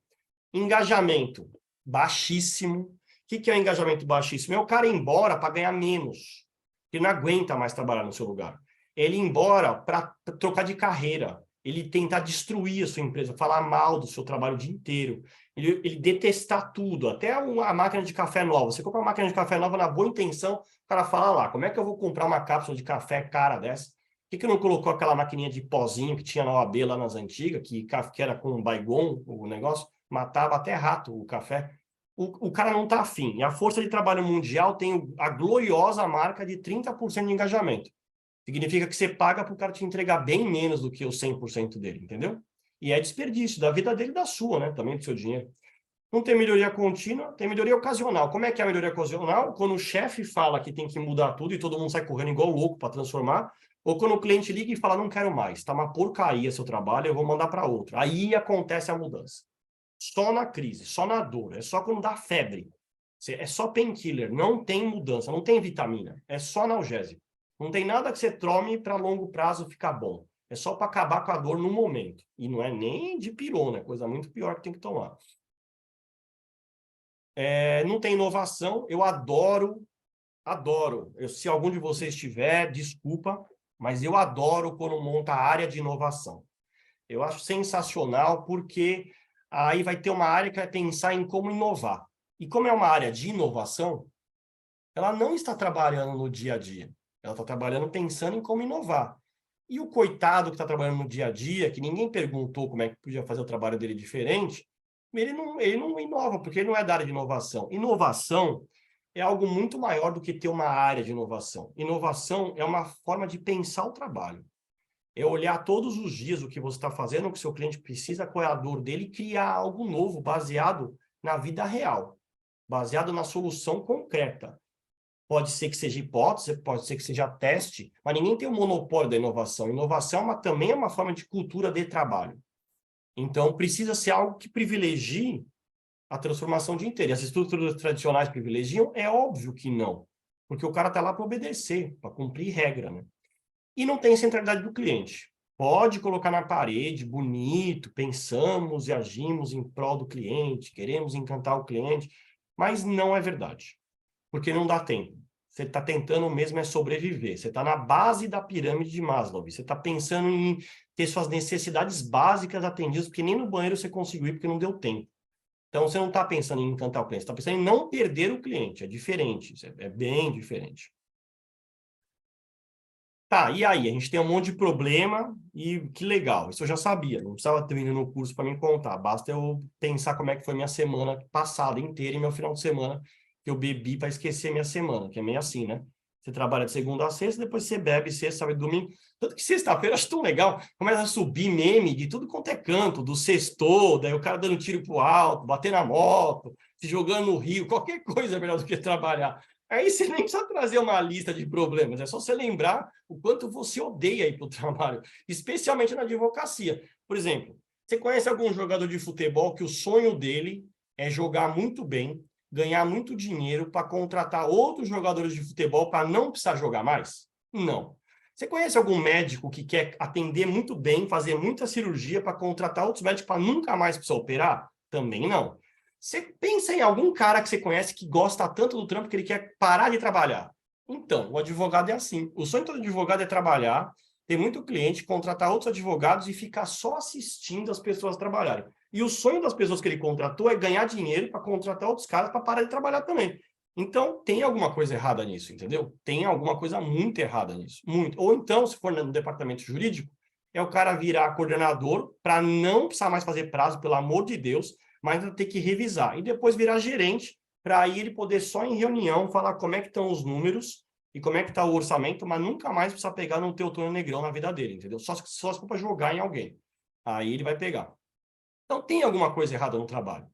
S2: Engajamento baixíssimo. O que é o engajamento baixíssimo? É o cara ir embora para ganhar menos. Ele não aguenta mais trabalhar no seu lugar. Ele ir embora para trocar de carreira. Ele tentar destruir a sua empresa, falar mal do seu trabalho o dia inteiro. Ele detestar tudo, até a máquina de café nova. Você compra uma máquina de café nova na boa intenção, o cara fala lá, como é que eu vou comprar uma cápsula de café cara dessa? Por que não colocou aquela maquininha de pozinho que tinha na OAB lá nas antigas, que era com Baygon, o negócio? Matava até rato o café. O cara não está afim. E a Força de Trabalho Mundial tem a gloriosa marca de 30% de engajamento. Significa que você paga para o cara te entregar bem menos do que os 100% dele, entendeu? E é desperdício da vida dele e da sua, né? Também do seu dinheiro. Não tem melhoria contínua, tem melhoria ocasional. Como é que é a melhoria ocasional? Quando o chefe fala que tem que mudar tudo e todo mundo sai correndo igual louco para transformar, ou quando o cliente liga e fala, não quero mais, está uma porcaria seu trabalho, eu vou mandar para outro. Aí acontece a mudança. Só na crise, só na dor, é só quando dá febre. É só painkiller, não tem mudança, não tem vitamina, é só analgésico. Não tem nada que você tome para longo prazo ficar bom. É só para acabar com a dor no momento. E não é nem de pirona, é coisa muito pior que tem que tomar. Não tem inovação, eu adoro. Se algum de vocês tiver, desculpa, mas eu adoro quando monta a área de inovação. Eu acho sensacional porque aí vai ter uma área que vai pensar em como inovar. E como é uma área de inovação, ela não está trabalhando no dia a dia. Ela está trabalhando pensando em como inovar. E o coitado que está trabalhando no dia a dia, que ninguém perguntou como é que podia fazer o trabalho dele diferente, ele não inova, porque ele não é da área de inovação. Inovação é algo muito maior do que ter uma área de inovação. Inovação é uma forma de pensar o trabalho. É olhar todos os dias o que você está fazendo, o que o seu cliente precisa, qual é a dor dele, e criar algo novo baseado na vida real, baseado na solução concreta. Pode ser que seja hipótese, pode ser que seja teste, mas ninguém tem o monopólio da inovação. Inovação também é uma forma de cultura de trabalho. Então, precisa ser algo que privilegie a transformação o dia inteiro. E as estruturas tradicionais privilegiam? É óbvio que não, porque o cara está lá para obedecer, para cumprir regra, né? E não tem centralidade do cliente. Pode colocar na parede, bonito, pensamos e agimos em prol do cliente, queremos encantar o cliente, mas não é verdade, porque não dá tempo. Você está tentando mesmo é sobreviver, você está na base da pirâmide de Maslow, você está pensando em ter suas necessidades básicas atendidas, porque nem no banheiro você conseguiu ir porque não deu tempo. Então, você não está pensando em encantar o cliente, você está pensando em não perder o cliente, é diferente, é bem diferente. Tá, e aí? A gente tem um monte de problema e que legal, isso eu já sabia, não precisava ter vindo no curso para me contar, basta eu pensar como é que foi minha semana passada inteira e meu final de semana, que eu bebi para esquecer minha semana, que é meio assim, né? Você trabalha de segunda a sexta, depois você bebe sexta, sábado e domingo. Tanto que sexta-feira eu acho tão legal, começa a subir meme de tudo quanto é canto, do sextou, daí o cara dando tiro pro alto, bater na moto, se jogando no rio, qualquer coisa é melhor do que trabalhar. Aí você nem precisa trazer uma lista de problemas, é só você lembrar o quanto você odeia ir para o trabalho, especialmente na advocacia. Por exemplo, você conhece algum jogador de futebol que o sonho dele é jogar muito bem, ganhar muito dinheiro para contratar outros jogadores de futebol para não precisar jogar mais? Não. Você conhece algum médico que quer atender muito bem, fazer muita cirurgia para contratar outros médicos para nunca mais precisar operar? Também não. Você pensa em algum cara que você conhece que gosta tanto do trampo que ele quer parar de trabalhar? Então, o advogado é assim. O sonho do advogado é trabalhar, ter muito cliente, contratar outros advogados e ficar só assistindo as pessoas trabalharem. E o sonho das pessoas que ele contratou é ganhar dinheiro para contratar outros caras para parar de trabalhar também. Então, tem alguma coisa errada nisso, entendeu? Tem alguma coisa muito errada nisso. Muito. Ou então, se for no departamento jurídico, é o cara virar coordenador para não precisar mais fazer prazo, pelo amor de Deus, mas ter que revisar. E depois virar gerente, para aí ele poder só em reunião falar como é que estão os números e como é que está o orçamento, mas nunca mais precisa pegar no Teutônio Negrão na vida dele, entendeu? Só se for para jogar em alguém. Aí ele vai pegar. Então, tem alguma coisa errada no trabalho.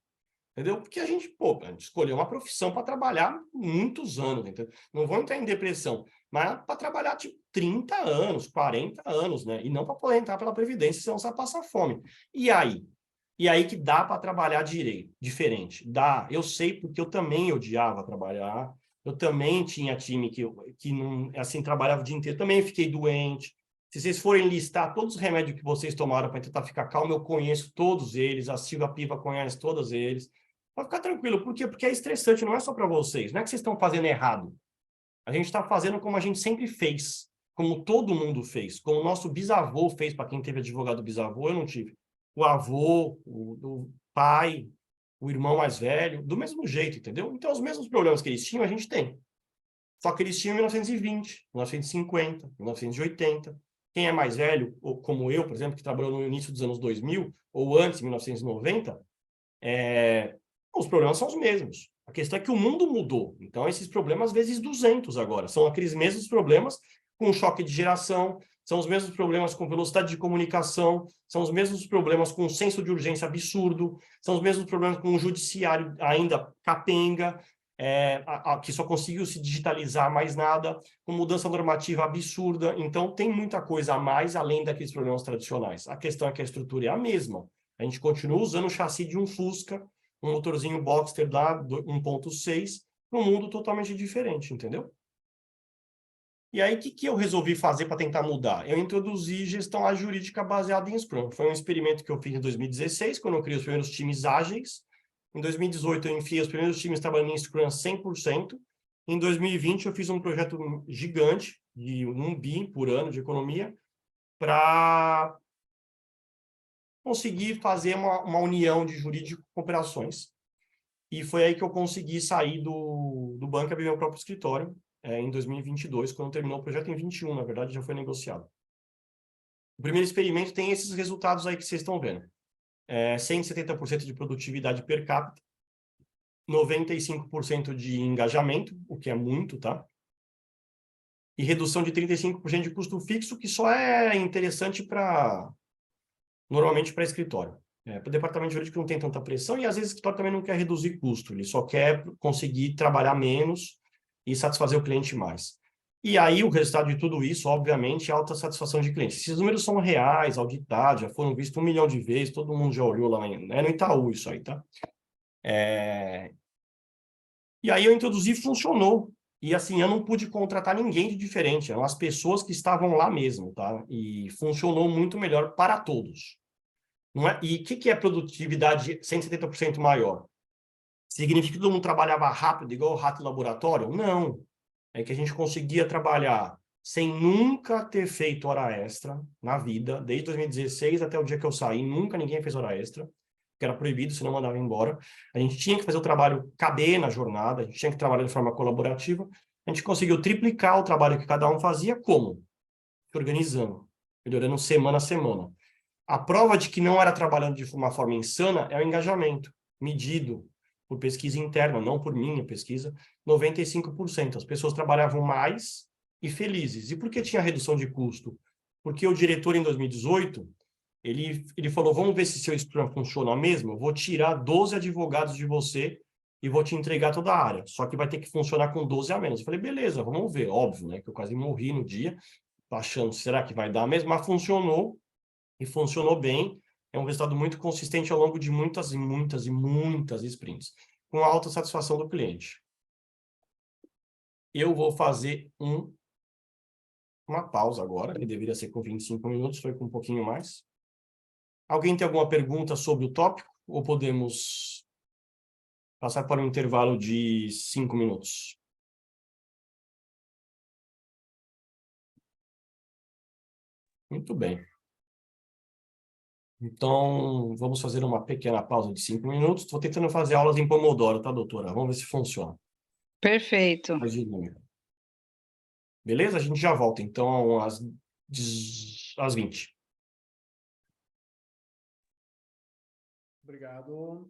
S2: Entendeu? Porque a gente escolheu uma profissão para trabalhar muitos anos, entendeu? Não vou entrar em depressão, mas para trabalhar, tipo, 30 anos, 40 anos, né? E não para poder entrar pela Previdência, senão você vai passar fome. E aí? E aí que dá para trabalhar diferente. Dá. Eu sei porque eu também odiava trabalhar. Eu também tinha time que não, assim, trabalhava o dia inteiro. Também fiquei doente. Se vocês forem listar todos os remédios que vocês tomaram para tentar ficar calmo, eu conheço todos eles. A Silvia Piva conhece todos eles. Pode ficar tranquilo. Por quê? Porque é estressante, não é só para vocês. Não é que vocês estão fazendo errado. A gente está fazendo como a gente sempre fez. Como todo mundo fez. Como o nosso bisavô fez, para quem teve advogado bisavô, eu não tive. O avô, o pai, o irmão mais velho, do mesmo jeito, entendeu? Então, os mesmos problemas que eles tinham, a gente tem. Só que eles tinham em 1920, 1950, 1980. Quem é mais velho, ou como eu, por exemplo, que trabalhou no início dos anos 2000, ou antes, em 1990, os problemas são os mesmos. A questão é que o mundo mudou. Então, esses problemas vezes 200 agora. São aqueles mesmos problemas com choque de geração, são os mesmos problemas com velocidade de comunicação, são os mesmos problemas com senso de urgência absurdo, são os mesmos problemas com o judiciário ainda capenga, que só conseguiu se digitalizar mais nada, com mudança normativa absurda. Então, tem muita coisa a mais, além daqueles problemas tradicionais. A questão é que a estrutura é a mesma. A gente continua usando o chassi de um Fusca, um motorzinho Boxster lá, 1.6, num mundo totalmente diferente, entendeu? E aí, o que eu resolvi fazer para tentar mudar? Eu introduzi gestão jurídica baseada em Scrum. Foi um experimento que eu fiz em 2016, quando eu criei os primeiros times ágeis. Em 2018, eu enfiei os primeiros times trabalhando em Scrum 100%. Em 2020, eu fiz um projeto gigante, de 1 bi por ano de economia, para conseguir fazer uma união de jurídico com operações. E foi aí que eu consegui sair do banco e abrir meu próprio escritório, em 2022, quando terminou o projeto em 21, na verdade, já foi negociado. O primeiro experimento tem esses resultados aí que vocês estão vendo. 170% de produtividade per capita, 95% de engajamento, o que é muito, tá? E redução de 35% de custo fixo, que só é interessante normalmente para escritório. Para o departamento jurídico não tem tanta pressão e às vezes o escritório também não quer reduzir custo, ele só quer conseguir trabalhar menos e satisfazer o cliente mais. E aí o resultado de tudo isso, obviamente, é alta satisfação de clientes. Esses números são reais, auditados, já foram vistos 1 milhão de vezes, todo mundo já olhou lá, no Itaú isso aí, tá? E aí eu introduzi e funcionou. E assim, eu não pude contratar ninguém de diferente, eram as pessoas que estavam lá mesmo, tá? E funcionou muito melhor para todos. Não é? E o que é produtividade 170% maior? Significa que todo mundo trabalhava rápido, igual o rato laboratório? Não. É que a gente conseguia trabalhar sem nunca ter feito hora extra na vida, desde 2016 até o dia que eu saí, nunca ninguém fez hora extra, que era proibido, senão mandava embora. A gente tinha que fazer o trabalho caber na jornada, a gente tinha que trabalhar de forma colaborativa. A gente conseguiu triplicar o trabalho que cada um fazia, como? Se organizando, melhorando semana a semana. A prova de que não era trabalhando de uma forma insana é o engajamento, medido por pesquisa interna, não por minha pesquisa, 95%. As pessoas trabalhavam mais e felizes. E por que tinha redução de custo? Porque o diretor, em 2018, ele falou, vamos ver se seu Scrum funciona mesmo, eu vou tirar 12 advogados de você e vou te entregar toda a área, só que vai ter que funcionar com 12 a menos. Eu falei, beleza, vamos ver. Óbvio, né, que eu quase morri no dia, achando, será que vai dar mesmo? Mas funcionou. E funcionou bem, é um resultado muito consistente ao longo de muitas e muitas e muitas sprints, com alta satisfação do cliente. Eu vou fazer uma pausa agora, que deveria ser com 25 minutos, foi com um pouquinho mais. Alguém tem alguma pergunta sobre o tópico? Ou podemos passar para um intervalo de 5 minutos? Muito bem. Então, vamos fazer uma pequena pausa de 5 minutos. Estou tentando fazer aulas em Pomodoro, tá, doutora? Vamos ver se funciona.
S1: Perfeito.
S2: Beleza? A gente já volta, então, às 20.
S4: Obrigado.